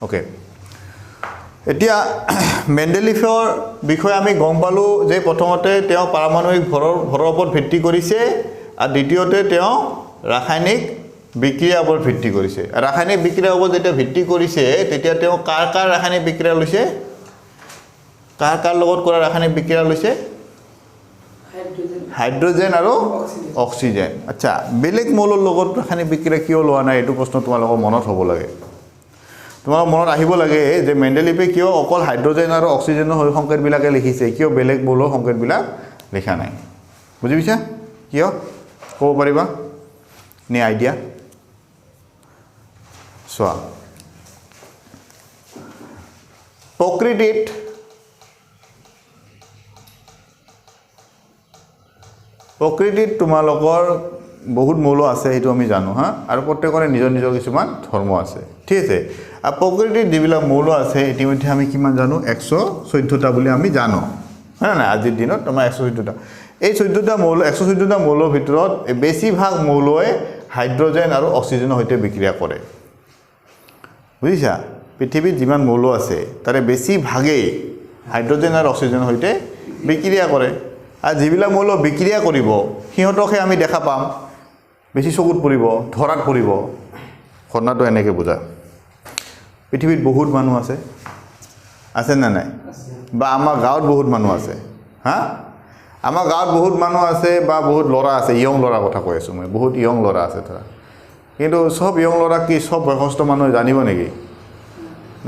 okay এতিয়া মেণ্ডেলিফৰ বিষয়ে আমি গম পালোঁ যে প্ৰথমতে তেওঁ পাৰমাণৱিক ভৰৰ ওপৰত ভিত্তি কৰিছে আৰু দ্বিতীয়তে তেওঁ ৰাসায়নিক বিক্ৰিয়াৰ ওপৰত ভিত্তি কৰিছে ৰাসায়নিক বিক্ৰিয়াৰ ওপৰত যেতিয়া ভিত্তি কৰিছে তেতিয়া তেওঁ কাৰ ৰাসায়নিক বিক্ৰিয়া লৈছে কাৰ লগত কৰা ৰাসায়নিক বিক্ৰিয়া লৈছে হাইড্ৰোজেন আৰু অক্সিজেন আচ্ছা বেলেগ মৌলৰ লগত ৰাসায়নিক বিক্ৰিয়া কিয় লোৱা নাই এইটো প্ৰশ্ন তোমালোকৰ মনত হ'ব লাগে তোমালোকৰ মনত আহিব লাগে যে মেণ্ডেলিফে কিয় অকল হাইড্ৰোজেন আৰু অক্সিজেনৰ সংকেতবিলাকে লিখিছে কিয় বেলেগ মৌলৰ সংকেতবিলাক লিখা নাই বুজি পাইছা কিয় ক'ব পাৰিবা নে আইডিয়া চোৱা প্ৰকৃতিত তোমালোকৰ বহুত মৌল আছে সেইটো আমি জানো হা আৰু প্ৰত্যেকৰে নিজৰ নিজৰ কিছুমান ধৰ্ম আছে ঠিক আছে আৰু প্ৰকৃতিত যিবিলাক মৌল আছে ইতিমধ্যে আমি কিমান জানো 114টা বুলি আমি জানো হয় না আজিৰ দিনত তোমাৰ 114টা এই 14টা মৌল 114টা মৌলৰ ভিতৰত বেছিভাগ মৌলই হাইড্ৰোজেন আৰু অক্সিজেনৰ সৈতে বিক্ৰিয়া কৰে বুজিছা পৃথিৱীত যিমান মৌল আছে তাৰে বেছিভাগেই হাইড্ৰোজেন আৰু অক্সিজেনৰ সৈতে বিক্ৰিয়া কৰে আৰু যিবিলাক মৌল বিক্ৰিয়া কৰিব সিহঁতকহে আমি দেখা পাম বেছি চকুত পৰিব ধৰাত পৰিব ঘটনাটো এনেকৈ বুজা পৃথিৱীত বহুত মানুহ আছে না নাই বা আমাৰ গাঁৱত বহুত মানুহ আছে হা আমাৰ গাঁৱত বহুত মানুহ আছে বা বহুত ল'ৰা আছে ইয়ং ল'ৰা কথা কৈ আছোঁ মই বহুত ইয়ং ল'ৰা আছে ধৰা কিন্তু সব ইয়ং ল'ৰা কি সব বয়সস্থ মানুহে জানিব নেকি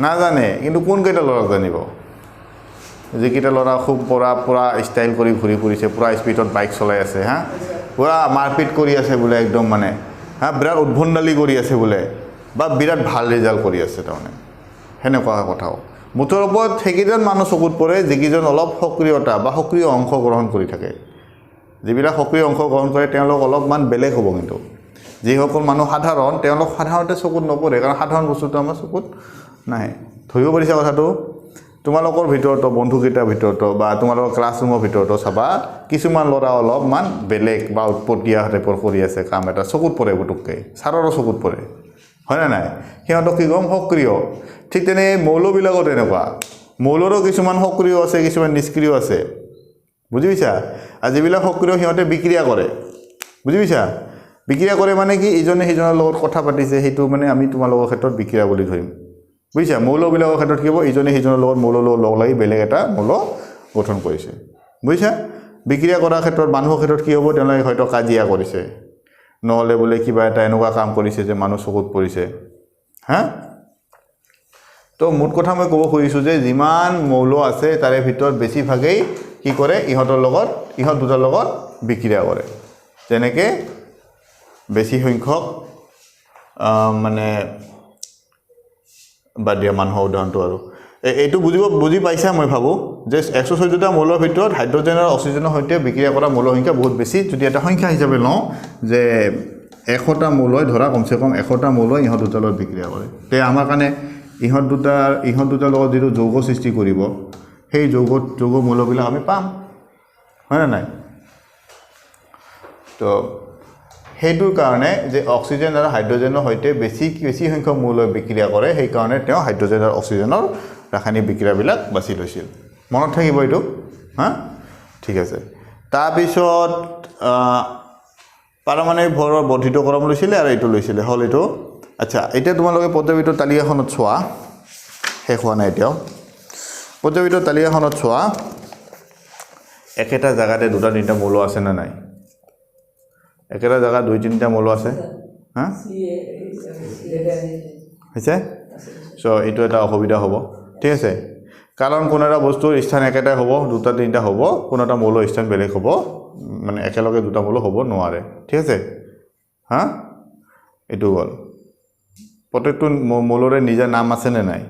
নাজানে কিন্তু কোনকেইটা ল'ৰাক জানিব যিকেইটা ল'ৰা খুব পুৰা ষ্টাইল কৰি ঘূৰি ফুৰিছে পুৰা স্পীডত বাইক চলাই আছে হা পুৰা মাৰপিট কৰি আছে বোলে একদম মানে হা বিৰাট উদ্ভণ্ডালি কৰি আছে বোলে বা বিৰাট ভাল ৰিজাল্ট কৰি আছে তাৰমানে সেনেকুৱা কথাও মুঠৰ ওপৰত সেইকেইজন মানুহ চকুত পৰে যিকেইজন অলপ সক্ৰিয়তা বা সক্ৰিয় অংশগ্ৰহণ কৰি থাকে যিবিলাক সক্ৰিয় অংশগ্ৰহণ কৰে তেওঁলোক অলপমান বেলেগ হ'ব কিন্তু যিসকল মানুহ সাধাৰণ তেওঁলোক সাধাৰণতে চকুত নপৰে কাৰণ সাধাৰণ বস্তুটো আমাৰ চকুত নাহে ধৰিব পাৰিছা কথাটো তোমালোকৰ ভিতৰতো বন্ধুকেইটাৰ ভিতৰতো বা তোমালোকৰ ক্লাছৰুমৰ ভিতৰতো চাবা কিছুমান ল'ৰা অলপমান বেলেগ বা উৎপত্তীয়া টাইপৰ কৰি আছে কাম এটা চকুত পৰে পুটুককৈ ছাৰৰো চকুত পৰে হয় না নাই সিহঁতক কি ক'ম সক্ৰিয় ঠিক তেনে মৌলবিলাকো তেনেকুৱা মৌলৰো কিছুমান সক্ৰিয় আছে কিছুমান নিষ্ক্ৰিয় আছে বুজি পাইছা আৰু যিবিলাক সক্ৰিয় সিহঁতে বিক্ৰিয়া কৰে বুজি পাইছা বিক্ৰিয়া কৰে মানে কি ইজনে সিজনৰ লগত কথা পাতিছে সেইটো মানে আমি তোমালোকৰ ক্ষেত্ৰত বিক্ৰিয়া বুলি ধৰিম বুজিছা মৌলবিলাকৰ ক্ষেত্ৰত কি হ'ব ইজনে সিজনৰ লগত মৌলৰ লগত লগ লাগি বেলেগ এটা মৌল গঠন কৰিছে বুজিছা বিক্ৰিয়া কৰাৰ ক্ষেত্ৰত মানুহৰ ক্ষেত্ৰত কি হ'ব তেওঁলোকে হয়তো কাজিয়া কৰিছে নহ'লে বোলে কিবা এটা এনেকুৱা কাম কৰিছে যে মানুহ চকুত পৰিছে হা তো মুঠ কথা মই ক'ব খুজিছোঁ যে যিমান মৌল আছে তাৰে ভিতৰত বেছিভাগেই কি কৰে ইহঁত দুটাৰ লগত বিক্ৰিয়া কৰে যেনেকৈ বেছি সংখ্যক মানে বাদ দিয়া মানুহৰ উদাহৰণটো আৰু এইটো বুজি পাইছা মই ভাবোঁ যে 114টা মৌলৰ ভিতৰত হাইড্ৰোজেন আৰু অক্সিজেনৰ সৈতে বিক্ৰিয়া কৰা মৌলৰ সংখ্যা বহুত বেছি যদি এটা সংখ্যা হিচাপে লওঁ যে 100টা মৌলই ধৰা কমচে কম 100টা মৌলই ইহঁত দুটাৰ লগত বিক্ৰিয়া কৰে তে আমাৰ কাৰণে ইহঁত দুটাৰ লগত যিটো যৌগ সৃষ্টি কৰিব সেই যৌগ মৌলবিলাক আমি পাম হয় না নাই তো সেইটোৰ কাৰণে যে অক্সিজেন আৰু হাইড্ৰোজেনৰ সৈতে বেছি সংখ্যক মৌলই বিক্ৰিয়া কৰে সেইকাৰণে তেওঁ হাইড্ৰোজেন আৰু অক্সিজেনৰ ৰাসায়নিক বিক্ৰিয়াবিলাক বাছি লৈছিল মনত থাকিব এইটো হা ঠিক আছে তাৰপিছত পাৰমাণৱিক ভৰৰ বৰ্ধিতকৰণ লৈছিলে আৰু এইটো লৈছিলে হ'ল এইটো আচ্ছা এতিয়া তোমালোকে পৰ্যায়বৃত্তৰ তালিকাখনত চোৱা শেষ হোৱা নাই এতিয়াও পৰ্যায়বৃত্তৰ তালিকাখনত চোৱা একেটা জাগাতে দুটা তিনিটা মৌল আছে না নাই একেটা জায়গা 2-3টা মৌল আছে হা হৈছে সো এইটো এটা অসুবিধা হ'ব ঠিক আছে কাৰণ কোনো এটা বস্তুৰ স্থান একেটাই হ'ব 2-3টা হ'ব কোনো এটা মৌলৰ স্থান বেলেগ হ'ব মানে একেলগে দুটা মৌল হ'ব নোৱাৰে ঠিক আছে হা এইটো হ'ল প্ৰত্যেকটো মৌলৰে নিজা নাম আছে নে নাই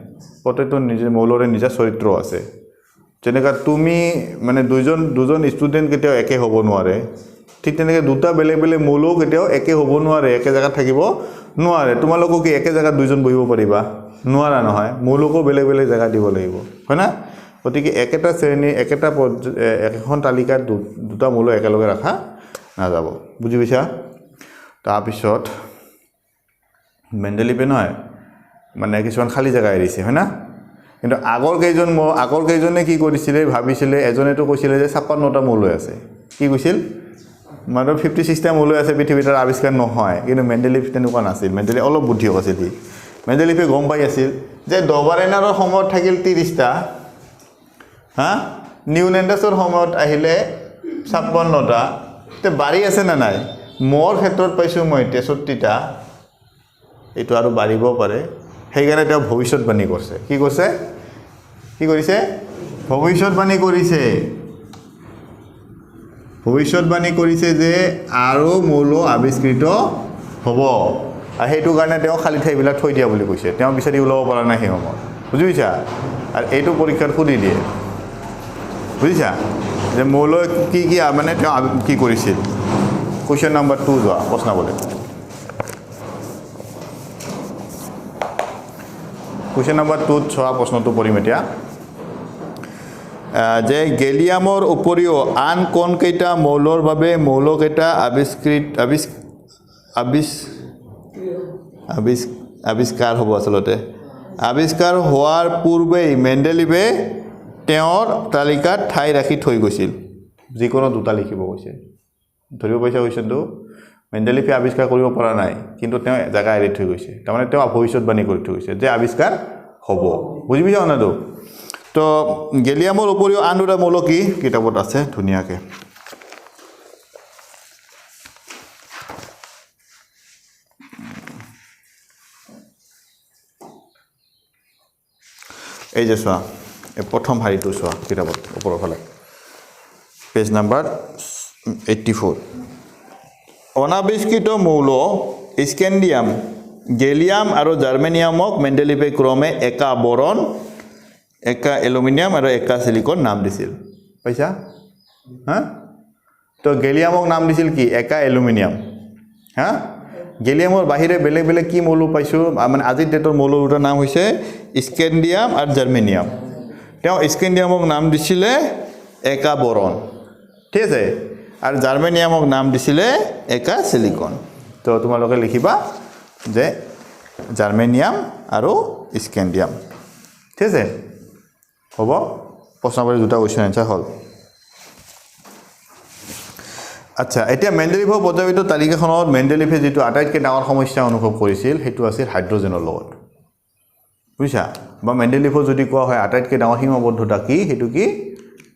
প্ৰত্যেকটো মৌলৰে নিজা চৰিত্ৰ আছে যেনেকৈ তুমি মানে দুজন ষ্টুডেণ্ট কেতিয়াও একে হ'ব নোৱাৰে ঠিক তেনেকৈ দুটা বেলেগ বেলেগ মৌলও কেতিয়াও একে হ'ব নোৱাৰে একে জেগাত থাকিব নোৱাৰে তোমালোকো কি একে জেগাত দুইজন বহিব পাৰিবা নোৱাৰা নহয় মৌলকো বেলেগ বেলেগ জেগা দিব লাগিব হয় না গতিকে একেটা শ্ৰেণী এখন তালিকাত দুটা মৌল একেলগে ৰাখা নাযাব বুজি পাইছা তাৰপিছত মেণ্ডেলিফে নহয় মানে কিছুমান খালি জায়গা এৰিছে হয় না কিন্তু আগৰ কেইজনে কি কৰিছিলে ভাবিছিলে এজনেতো কৈছিলে যে 56টা মৌল আছে কি কৈছিল মাত্ৰ 56টা মৌল আছে পৃথিৱীত আৱিষ্কাৰ নহয় কিন্তু মেণ্ডেলিফ তেনেকুৱা নাছিল মেণ্ডেলিফ অলপ বুদ্ধি আছিল মেণ্ডেলিফে গম পাই আছিল যে ডবাৰেনাৰৰ সময়ত থাকিল 30টা হা নিউনেন্ডাছৰ সময়ত আহিলে 56টা তে বাঢ়ি আছে না নাই মোৰ ক্ষেত্ৰত পাইছো মই 63টা এইটো আৰু বাঢ়িব পাৰে সেইকাৰণে তেওঁ ভৱিষ্যতবাণী কৰিছে কি কৰিছে ভৱিষ্যতবাণী কৰিছে যে আৰু মৌল আৱিষ্কৃত হ'ব আৰু সেইটো কাৰণে তেওঁ খালি ঠাইবিলাক থৈ দিয়া বুলি কৈছে তেওঁ বিচাৰি ওলাব পৰা নাই সেই সময়ত বুজিছা আৰু এইটো পৰীক্ষাত সুধি দিয়ে বুজিছা যে মৌল কি মানে তেওঁ কি কৰিছিল কোৱেশ্চন নম্বৰ 2 যোৱা প্ৰশ্নাৱলী কোৱেশ্চন নম্বৰ 2 ছোৱা প্ৰশ্নটো পঢ়িম এতিয়া যে গেলিয়ামৰ উপৰিও আন কোন কেইটা মৌলৰ বাবে মৌল কেইটা আৱিষ্কাৰ হ'ব আচলতে আৱিষ্কাৰ হোৱাৰ পূৰ্বেই মেণ্ডেলিফে তেওঁৰ তালিকাত ঠাই ৰাখি থৈ গৈছিল যিকোনো দুটা লিখিব কৈছে ধৰিব পাইছা কোৱেশ্চনটো মেণ্ডেলিফে আৱিষ্কাৰ কৰিব পৰা নাই কিন্তু তেওঁ জায়গা এৰি থৈ গৈছে তাৰমানে তেওঁ ভৱিষ্যতবাণী কৰি থৈ গৈছে যে আৱিষ্কাৰ হ'ব বুজি পাইছা কথাটো তো গেলিয়ামৰ উপৰিও আন দুটা মৌল কি কিতাপত আছে ধুনীয়াকৈ এই যে চোৱা এই প্ৰথম শাৰীটো চোৱা কিতাপত ওপৰৰ ফালে পেজ নম্বৰ 84 অনাৱিষ্কৃত মৌল স্কেন্ডিয়াম গেলিয়াম আৰু জাৰ্মেনিয়ামক মেণ্ডেলিফে ক্ৰমে একা বৰণ একা এলুমিনিয়াম আৰু একা সিলিকন নাম দিছিল পাইছা হা তো গেলিয়ামক নাম দিছিল কি একা এলুমিনিয়াম হা গেলিয়ামৰ বাহিৰে বেলেগ বেলেগ কি মৌল পাইছো মানে আজিৰ ডেটৰ মৌলৰ দুটা নাম হৈছে স্কেন্ডিয়াম আৰু জাৰ্মেনিয়াম তেওঁ স্কেন্ডিয়ামক নাম দিছিলে একা বৰণ ঠিক আছে আৰু জাৰ্মেনিয়ামক নাম দিছিলে একা সিলিকন তো তোমালোকে লিখিবা যে জাৰ্মেনিয়াম আৰু স্কেন্ডিয়াম ঠিক আছে হ'ব প্ৰশ্নাৱলীৰ দুটা কোৱেশ্চন আনসাৰ হ'ল আচ্ছা এতিয়া মেণ্ডেলিফৰ পৰ্যায়িত তালিকাখনত মেণ্ডেলিফে যেটো আটাইতকৈ ডাঙৰ সমস্যা অনুভৱ কৰিছিল হেতু আছিল হাইড্ৰজেনৰ লগত বুজিছা বা মেণ্ডেলিফৰ যদি কোৱা হয় আটাইতকৈ ডাঙৰ সীমাবদ্ধতা কি হেতু কি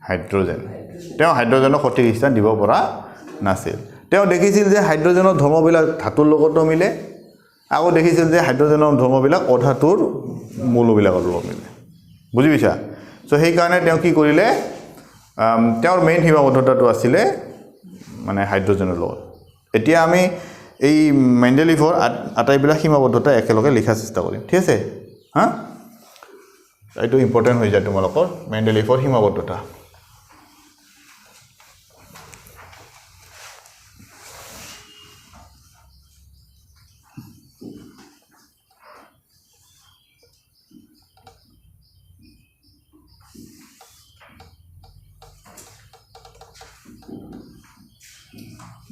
হাইড্ৰজেন তেওঁ হাইড্ৰজেনৰ সঠিক স্থান দিব পৰা নাছিল তেওঁ দেখিছিল যে হাইড্ৰজেনৰ ধৰ্মবিলাক ধাতুৰ লগতো মিলে আকৌ দেখিছিল যে হাইড্ৰজেনৰ ধৰ্মবিলাক অধাতুৰ মৌলবিলাকৰ লগত মিলে বুজি পাইছা সো সেই কাৰণে তেওঁ কি কৰিলে তেওঁৰ মেইন সীমাবদ্ধতাটো আছিলে মানে হাইড্ৰজেনৰ লগত এতিয়া আমি এই মেণ্ডেলিফৰ আটাইবিলাক সীমাবদ্ধতা একেলগে লিখাৰ চেষ্টা কৰিম ঠিক আছে হা এইটো ইম্পৰ্টেণ্ট হৈ যায় তোমালোকৰ মেণ্ডেলিফৰ সীমাবদ্ধতা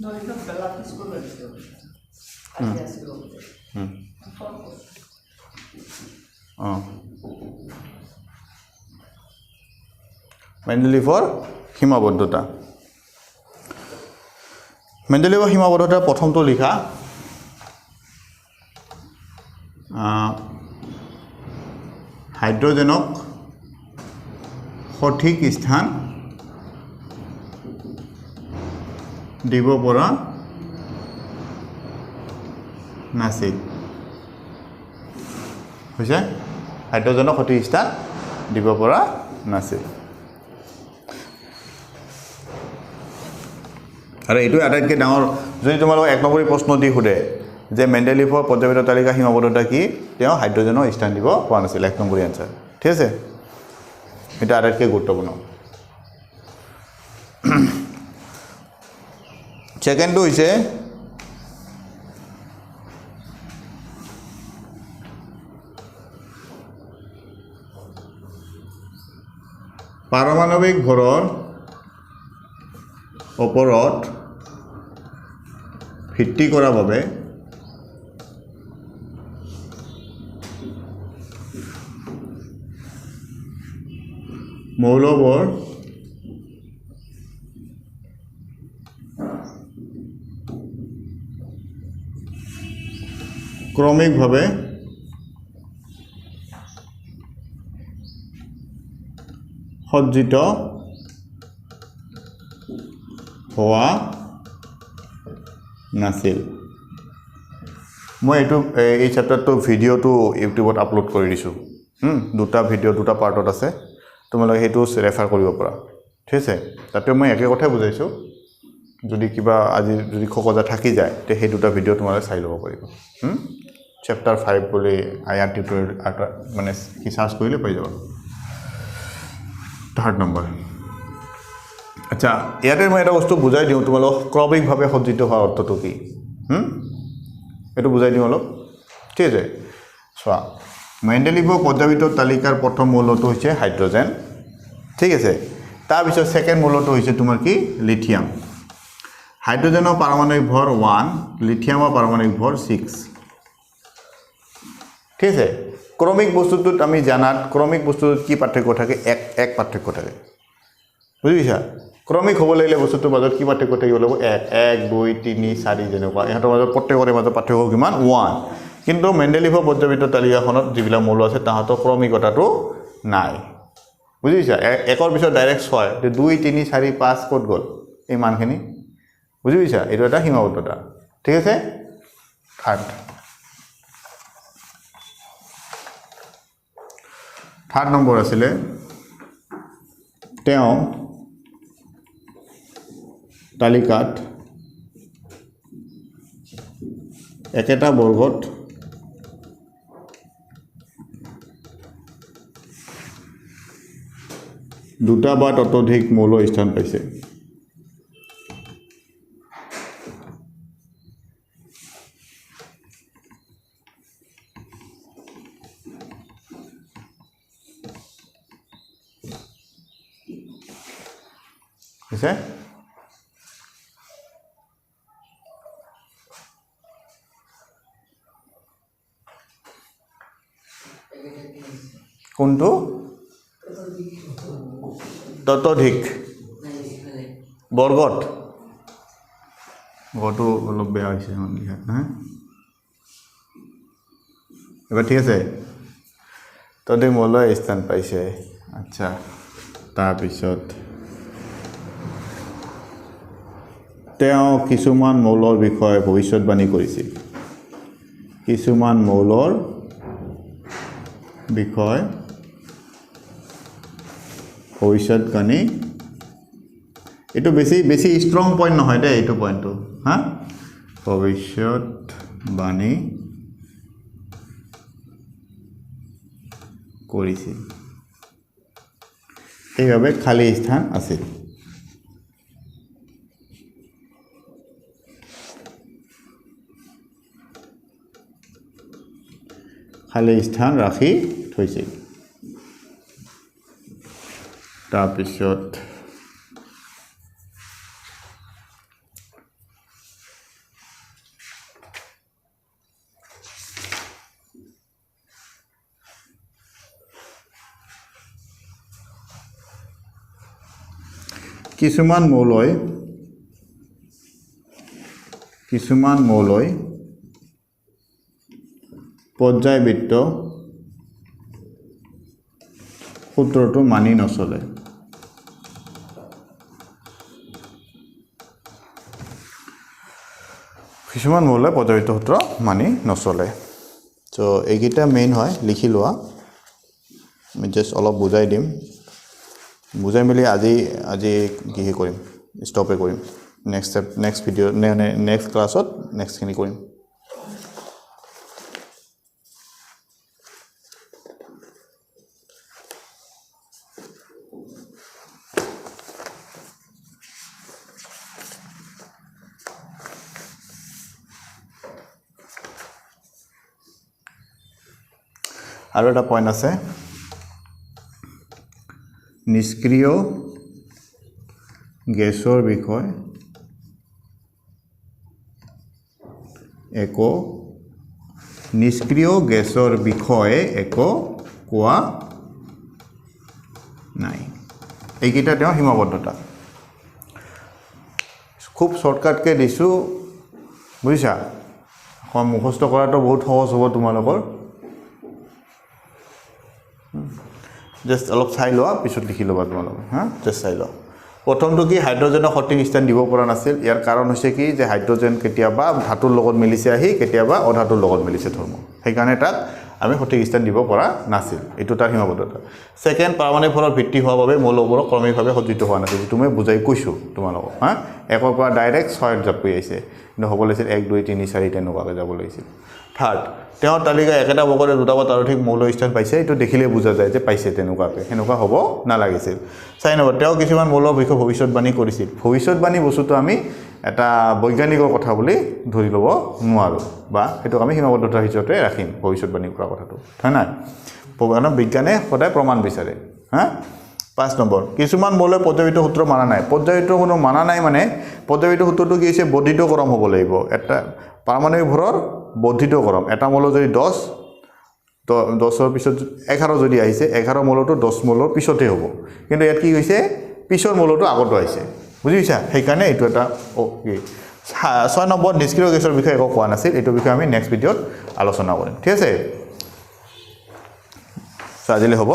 No, it's not the last school মেণ্ডেলিফৰ সীমাবদ্ধতা মেণ্ডেলিফৰ সীমাবদ্ধতা প্ৰথমটো লিখা হাইড্ৰজেনক সঠিক স্থান দিব পৰা নাছিল হৈছে হাইড্ৰজেনক সঠিক স্থান দিব পৰা নাছিল আৰু এইটো আটাইতকৈ ডাঙৰ যদি তোমালোক এক নম্বৰী প্ৰশ্ন দি সোধে যে মেণ্ডেলিফৰ পৰ্যায়িত তালিকা সীমাবদ্ধতা কি তেওঁ হাইড্ৰজেনৰ স্থান দিব পৰা নাছিল এক নম্বৰী আনসাৰ ঠিক আছে এটা আটাইতকৈ গুৰুত্বপূৰ্ণ সেকেন্ডটো হৈছে পাৰমাণৱিক ভৰৰ ওপৰত ভিত্তি কৰাৰ বাবে মৌলবোৰ ক্ৰমিকভাৱে সজ্জিত হোৱা নাছিল মই এই চেপ্টাৰটো ভিডিঅ'টো ইউটিউবত আপলোড কৰি দিছোঁ দুটা ভিডিঅ' দুটা পাৰ্টত আছে তোমালোকে সেইটো ৰেফাৰ কৰিব পাৰা ঠিক আছে তাতে মই একে কথাই বুজাইছোঁ যদি কিবা আজি যদি খকজা থাকি যায় তে সেই দুটা ভিডিঅ' তোমালোকে চাই ল'ব পাৰিব চেপ্টাৰ 5 বুলি আয়াত টিউটৰিয়েল মানে কি সাৰ্চ কৰিলে পাই যাব 3rd নম্বৰ আচ্ছা ইয়াতে মই এটা বস্তু বুজাই দিওঁ তোমালোক ক্ৰমিকভাৱে সজ্জিত হোৱাৰ অৰ্থটো কি এইটো বুজাই দিওঁ অলপ ঠিক আছে চোৱা মেণ্ডেলিভৰ পৰ্যায়বৃত্ত তালিকাৰ প্ৰথম মৌলটো হৈছে হাইড্ৰজেন ঠিক আছে তাৰপিছত সেকেন্ড মৌলটো হৈছে তোমাৰ কি লিথিয়াম হাইড্ৰজেনৰ পাৰমাণবিক ভৰ 1 লিথিয়ামৰ পাৰমাণবিক ভৰ 6 ঠিক আছে ক্ৰমিক বস্তুটোত আমি জানাত ক্ৰমিক বস্তুটোত কি পাৰ্থক্য থাকে এক পাৰ্থক্য থাকে বুজিছা ক্ৰমিক হ'ব লাগিলে বস্তুটোৰ মাজত কি পাৰ্থক্য থাকিব লাগিব 1 2 3 4 যেনেকুৱা ইহঁতৰ মাজত প্ৰত্যেকৰে মাজত পাৰ্থক্য কিমান 1 কিন্তু মেণ্ডেলিভৰ পৰ্যায়বৃত্ত তালিকাখনত যিবিলাক মৌল আছে তাহাঁতৰ ক্ৰমিকতাটো নাই বুজিছা একৰ পিছত ডাইৰেক্ট 6 2 3 4 5 ক'ত গ'ল এই মানখিনি বুজিছা এইটো এটা সীমাবদ্ধতা ঠিক আছে থাৰ্ড নম্বৰ আছিলে তেওঁ তালিকাত একেটা বৰ্গত দুটা বা ততোধিক মৌল স্থান পাইছে আছে কোনটো ততোধিক বৰ্গত ঘৰটো অলপ বেয়া হৈছে এবাৰ ঠিক আছে ততোধিক মৌল স্থান পাইছে আচ্ছা তাৰপিছত তেওঁ কিছুমান মৌলৰ বিষয়ে ভৱিষ্যতবাণী কৰিছিল কিছুমান মৌলৰ বিষয় ভৱিষ্যতবাণী এইটো বেছি ষ্ট্ৰং পইণ্ট নহয় দেই এইটো পইণ্টটো ভৱিষ্যতবাণী কৰিছিল সেইবাবে খালী স্থান আছিল খালী স্থান ৰাখি থৈছিল তাৰপিছত কিছুমান মৌলই পৰ্যায়বৃত্ত সূত্ৰটো মানি নচলে কিছুমান মৌলই পৰ্যায়বৃত্ত সূত্ৰ মানি নচলে তো এইকেইটা মেইন হয় লিখি লোৱা আমি জাষ্ট অলপ বুজাই দিম বুজাই মেলি আজি কি কৰিম ষ্টপে কৰিম নেক্সট ভিডিঅ' নেক্সট ক্লাছত নেক্সটখিনি কৰিম আৰু এটা পইণ্ট আছে নিষ্ক্ৰিয় গেছৰ বিষয় একো কোৱা নাই এইকেইটা তেওঁ সীমাবদ্ধতা খুব শৰ্টকাটকৈ দিছোঁ বুজিছা মুখস্থ কৰাটো বহুত সহজ হ'ব তোমালোকৰ জাষ্ট অলপ চাই লোৱা পিছত লিখি ল'বা তোমালোকে হা জাষ্ট চাই লোৱা প্ৰথমটো কি হাইড্ৰজেনক সঠিক স্থান দিব পৰা নাছিল ইয়াৰ কাৰণ হৈছে কি যে হাইড্ৰজেন কেতিয়াবা ধাতুৰ লগত মিলিছে আহি কেতিয়াবা অধাতুৰ লগত মিলিছে ধৰ্ম সেইকাৰণে তাক আমি সঠিক স্থান দিব পৰা নাছিল এইটো তাৰ সীমাবদ্ধতা সেকেন্ড পাৰমাণবিক ভৰৰ ভিত্তি হোৱাৰ বাবে মৌলবোৰ ক্ৰমিকভাৱে সজ্জিত হোৱা নাছিল তুমি বুজাই কৈছো তোমালোকক হা একৰ পৰা ডাইৰেক্ট 6 জাপ কৰি আহিছে কিন্তু হ'ব লাগিছিল 1 2 3 4 তেনেকুৱাকৈ যাব লাগিছিল থাৰ্ড তেওঁৰ তালিকা একেটা বকৰে দুটা বা তাতোধিক মৌল স্থান পাইছে এইটো দেখিলে বুজা যায় যে পাইছে তেনেকুৱাকৈ হেনেকুৱা হ'ব নালাগিছিল চাই নম্বৰ তেওঁ কিছুমান মৌলৰ বিষয়ে ভৱিষ্যতবাণী কৰিছিল ভৱিষ্যতবাণী বস্তুটো আমি এটা বৈজ্ঞানিকৰ কথা বুলি ধৰি ল'ব নোৱাৰো বা সেইটো আমি সীমাবদ্ধতাৰ হিচাপে ৰাখিম ভৱিষ্যতবাণী কৰা কথাটো হয় না বিজ্ঞানে সদায় প্ৰমাণ বিচাৰে হা 5 নম্বৰ কিছুমান মৌলৰ পৰ্যায়িত সূত্ৰ মানা নাই পৰ্যায়িত কোনো মানা নাই মানে পৰ্যায়িত সূত্ৰটো কি হৈছে বৰ্ধিত ক্ৰম হ'ব লাগিব এটা পাৰমাণবিক ভৰৰ বৰ্ধিত ক্ৰম এটা মৌল যদি 10 10ৰ পিছত 11 যদি আহিছে 11 মৌলটো 10 মৌলৰ পিছতে হ'ব কিন্তু ইয়াত কি হৈছে পিছৰ মৌলটো আগত আহিছে বুজিছা সেইকাৰণে এইটো এটা ওকে 6 নম্বৰ নিষ্ক্ৰিয় গেছৰ বিষয়ে একো কোৱা নাছিল এইটো বিষয়ে আমি নেক্সট ভিডিঅ'ত আলোচনা কৰিম ঠিক আছে আজিলৈ হ'ব